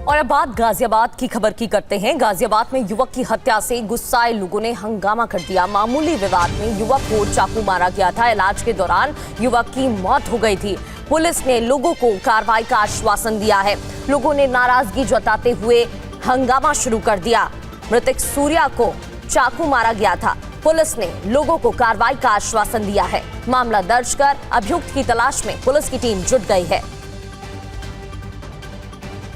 और अब बात गाजियाबाद की खबर की करते हैं। गाजियाबाद में युवक की हत्या से गुस्साए लोगों ने हंगामा कर दिया। मामूली विवाद में युवक को चाकू मारा गया था। इलाज के दौरान युवक की मौत हो गई थी। पुलिस ने लोगों को कार्रवाई का आश्वासन दिया है। लोगों ने नाराजगी जताते हुए हंगामा शुरू कर दिया। मृतक सूर्या को चाकू मारा गया था। पुलिस ने लोगों को कार्रवाई का आश्वासन दिया है। मामला दर्ज कर अभियुक्त की तलाश में पुलिस की टीम जुट गई है।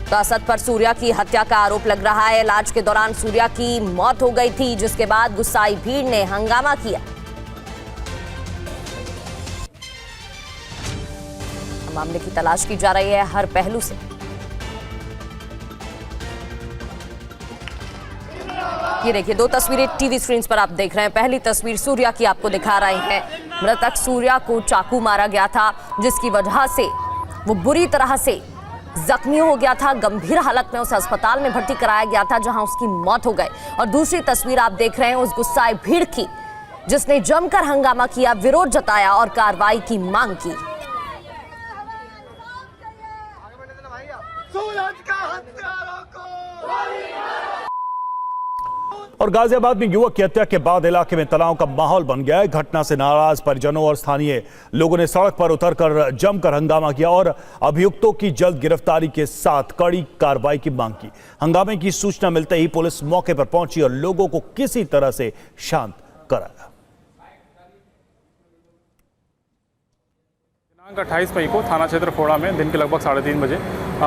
तो असद पर सूर्या की हत्या का आरोप लग रहा है। इलाज के दौरान सूर्या की मौत हो गई थी, जिसके बाद गुस्साई भीड़ ने हंगामा किया। मामले की तलाश की जा रही है हर पहलू से। ये देखिए, दो तस्वीरें टीवी स्क्रीन पर आप देख रहे हैं। पहली तस्वीर सूर्या की आपको दिखा रहे हैं। मृतक सूर्या को चाकू मारा गया था, जिसकी वजह से वो बुरी तरह से जख्मी हो गया था। गंभीर हालत में उसे अस्पताल में भर्ती कराया गया था, जहां उसकी मौत हो गई। और दूसरी तस्वीर आप देख रहे हैं उस गुस्साए भीड़ की, जिसने जमकर हंगामा किया, विरोध जताया और कार्रवाई की मांग की। और गाजियाबाद में युवक की हत्या के बाद इलाके में तनाव का माहौल बन गया है। घटना से नाराज परिजनों और स्थानीय लोगों ने सड़क पर उतरकर जमकर हंगामा किया और अभियुक्तों की जल्द गिरफ्तारी के साथ कड़ी कार्रवाई की मांग की। हंगामे की सूचना मिलते ही पुलिस मौके पर पहुंची और लोगों को किसी तरह से शांत कराया। 28 मई को थाना क्षेत्र फोड़ा में दिन के लगभग 3:30 बजे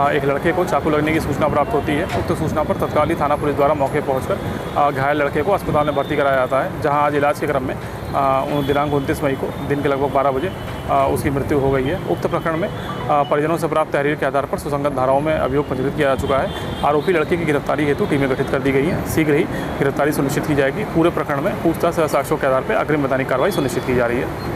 एक लड़के को चाकू लगने की सूचना प्राप्त होती है। उक्त सूचना पर तत्काल ही थाना पुलिस द्वारा मौके पहुंचकर घायल लड़के को अस्पताल में भर्ती कराया जाता है, जहां आज इलाज के क्रम में दिनांक 29 मई को दिन के लगभग 12 बजे उसकी मृत्यु हो गई है। उक्त प्रकरण में परिजनों से प्राप्त तहरीर के आधार पर सुसंगत धाराओं में अभियोग पंजीकृत किया जा चुका है। आरोपी लड़के की गिरफ्तारी हेतु टीमें गठित कर दी गई हैं। शीघ्र ही गिरफ्तारी सुनिश्चित की जाएगी। पूरे प्रकरण में पूछताछ और साक्ष्यों के आधार पर अग्रिम वैधानिक कार्रवाई सुनिश्चित की जा रही है।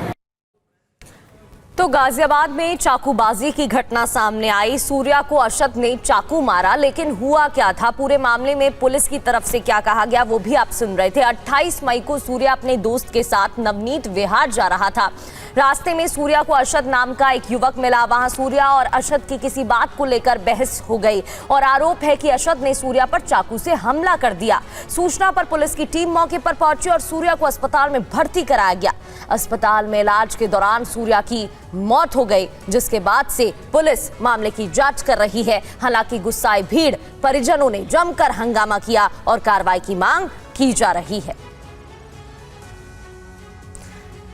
तो गाजियाबाद में चाकूबाजी की घटना सामने आई। सूर्या को अशद ने चाकू मारा, लेकिन हुआ क्या था, पूरे मामले में पुलिस की तरफ से क्या कहा गया, वो भी आप सुन रहे थे। 28 मई को सूर्या अपने दोस्त के साथ नवनीत विहार जा रहा था। रास्ते में सूर्या को अशद नाम का एक युवक मिला। वहां सूर्या और अशद की किसी बात को लेकर बहस हो गई और आरोप है कि अशद ने सूर्या पर चाकू से हमला कर दिया। सूचना पर पुलिस की टीम मौके पर पहुंची और सूर्या को अस्पताल में भर्ती कराया गया। अस्पताल में इलाज के दौरान सूर्या की मौत हो गई, जिसके बाद से पुलिस मामले की जांच कर रही है। हालांकि गुस्साए भीड़ परिजनों ने जमकर हंगामा किया और कार्रवाई की मांग की जा रही है।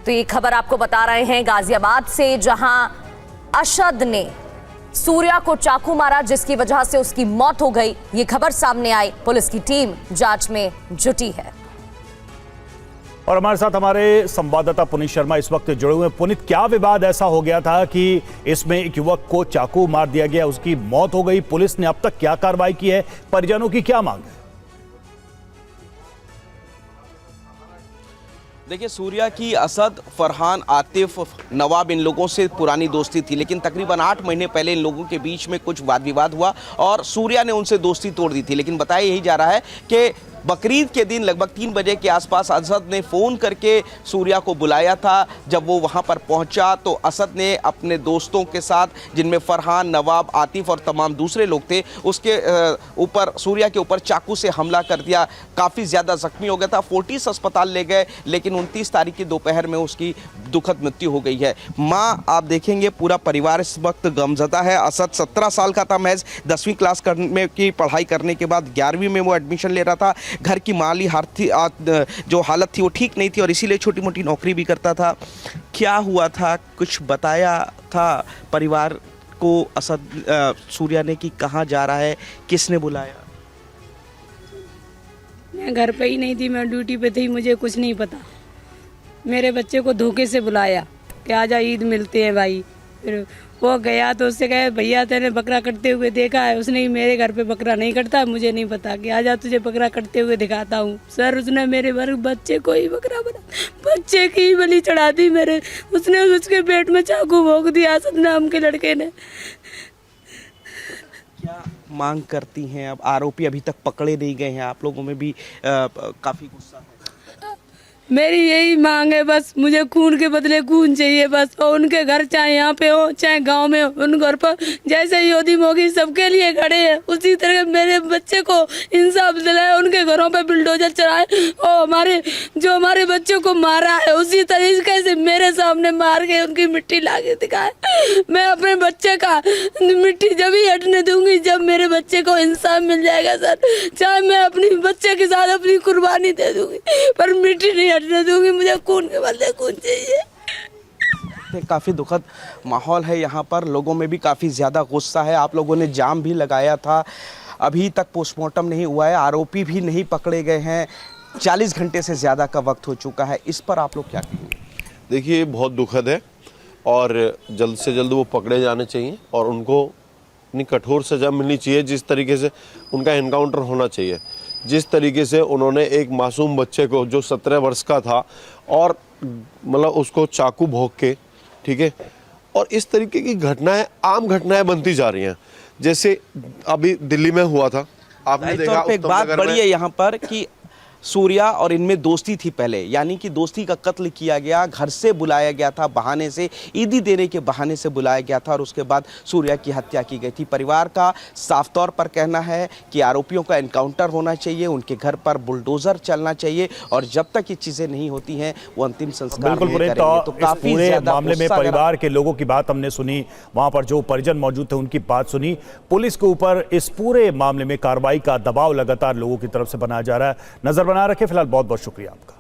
तो ये खबर आपको बता रहे हैं गाजियाबाद से, जहां अशद ने सूर्या को चाकू मारा, जिसकी वजह से उसकी मौत हो गई। ये खबर सामने आई। पुलिस की टीम जांच में जुटी है। और हमारे साथ हमारे संवाददाता पुनीत शर्मा इस वक्त जुड़े हुए हैं। पुनीत, क्या विवाद ऐसा हो गया था कि इसमें एक युवक को चाकू मार दिया गया, उसकी मौत हो गई? पुलिस ने अब तक क्या कार्रवाई की है? परिजनों की क्या मांग है? देखिए, सूर्या की असद, फरहान, आतिफ, नवाब, इन लोगों से पुरानी दोस्ती थी, लेकिन तकरीबन 8 महीने पहले इन लोगों के बीच में कुछ वाद विवाद हुआ और सूर्या ने उनसे दोस्ती तोड़ दी थी। लेकिन बताया यही जा रहा है कि बकरीद के दिन लगभग 3 बजे के आसपास असद ने फ़ोन करके सूर्या को बुलाया था। जब वो वहाँ पर पहुँचा तो असद ने अपने दोस्तों के साथ, जिनमें फरहान, नवाब, आतिफ और तमाम दूसरे लोग थे, उसके ऊपर, सूर्या के ऊपर चाकू से हमला कर दिया। काफ़ी ज़्यादा ज़ख्मी हो गया था। फोर्टिस अस्पताल ले गए, लेकिन 29 तारीख की दोपहर में उसकी दुखद मृत्यु हो गई है। माँ, आप देखेंगे पूरा परिवार इस वक्त गमज़दा है। असद 17 साल का था, महज 10वीं क्लास की पढ़ाई करने के बाद 11वीं में वो एडमिशन ले रहा था। घर की माली जो हालत थी वो ठीक नहीं थी और इसीलिए छोटी मोटी नौकरी भी करता था। क्या हुआ था, कुछ बताया था परिवार को असद सूर्या ने कि कहाँ जा रहा है, किसने बुलाया? मैं घर पे ही नहीं थी, मैं ड्यूटी पे थी, मुझे कुछ नहीं पता। मेरे बच्चे को धोखे से बुलाया कि आजा ईद मिलते हैं भाई। फिर वो गया तो उससे कहे भैया तेने बकरा कटते हुए देखा है? उसने ही मेरे घर पे बकरा नहीं कटता, मुझे नहीं पता। कि आजा तुझे बकरा कटते हुए दिखाता हूँ। सर, उसने मेरे बच्चे को ही बकरा बना, बच्चे की ही बलि चढ़ा दी मेरे। उसने उसके पेट में चाकू भोंक दिया असद नाम के लड़के ने। क्या मांग करती हैं? अब आरोपी अभी तक पकड़े नहीं गए हैं, आप लोगों में भी काफ़ी गुस्सा है। मेरी यही मांग है बस, मुझे खून के बदले खून चाहिए बस। और उनके घर चाहे यहाँ पे हो चाहे गांव में हो, उन घर पर जैसे योदी मोगी सबके लिए खड़े हैं, उसी तरह मेरे बच्चे को इंसाफ दिलाए, उनके घरों पे बुलडोजर चलाए और हमारे बच्चों को मारा है उसी तरीके से मेरे सामने मार के उनकी मिट्टी ला के दिखाए। मैं अपने बच्चे का मिट्टी जब ही हटने दूंगी जब मेरे बच्चे को इंसाफ मिल जाएगा सर। चाहे मैं अपनी बच्चे के साथ अपनी कुर्बानी दे दूंगी पर मिट्टी नहीं हटने दूंगी, मुझे खून के बदले खून चाहिए। काफ़ी दुखद माहौल है यहाँ पर, लोगों में भी काफ़ी ज़्यादा गुस्सा है। आप लोगों ने जाम भी लगाया था, अभी तक पोस्टमार्टम नहीं हुआ है, आरोपी भी नहीं पकड़े गए हैं, 40 घंटे से ज़्यादा का वक्त हो चुका है। इस पर आप लोग क्या कहेंगे? देखिए बहुत दुखद है और जल्द से जल्द वो पकड़े जाने चाहिए और उनको इतनी कठोर सज़ा मिलनी चाहिए जिस तरीके से उनका एनकाउंटर होना चाहिए। जिस तरीके से उन्होंने एक मासूम बच्चे को जो 17 वर्ष का था और मतलब उसको चाकू भोंक के, ठीक है, और इस तरीके की घटनाएं आम घटनाएं बनती जा रही हैं। जैसे अभी दिल्ली में हुआ था, आपने देखा। एक बात बड़ी है यहाँ पर कि सूर्या और इनमें दोस्ती थी पहले, यानी कि दोस्ती का कत्ल किया गया, घर से बुलाया गया था बहाने से, ईदी देने के बहाने से बुलाया गया था और उसके बाद सूर्या की हत्या की गई थी। परिवार का साफ तौर पर कहना है कि आरोपियों का एनकाउंटर होना चाहिए, उनके घर पर बुलडोजर चलना चाहिए और जब तक ये चीजें नहीं होती हैं वो अंतिम संस्कार बिल्कुल नहीं करेंगे। तो इस काफी पूरे ज्यादा मामले में गुस्सा परिवार के लोगों की बात हमने सुनी, वहां पर जो परिजन मौजूद थे उनकी बात सुनी। पुलिस के ऊपर इस पूरे मामले में कार्रवाई का दबाव लगातार लोगों की तरफ से बनाया जा रहा है। नजर बना रखे। फिलहाल बहुत बहुत शुक्रिया आपका।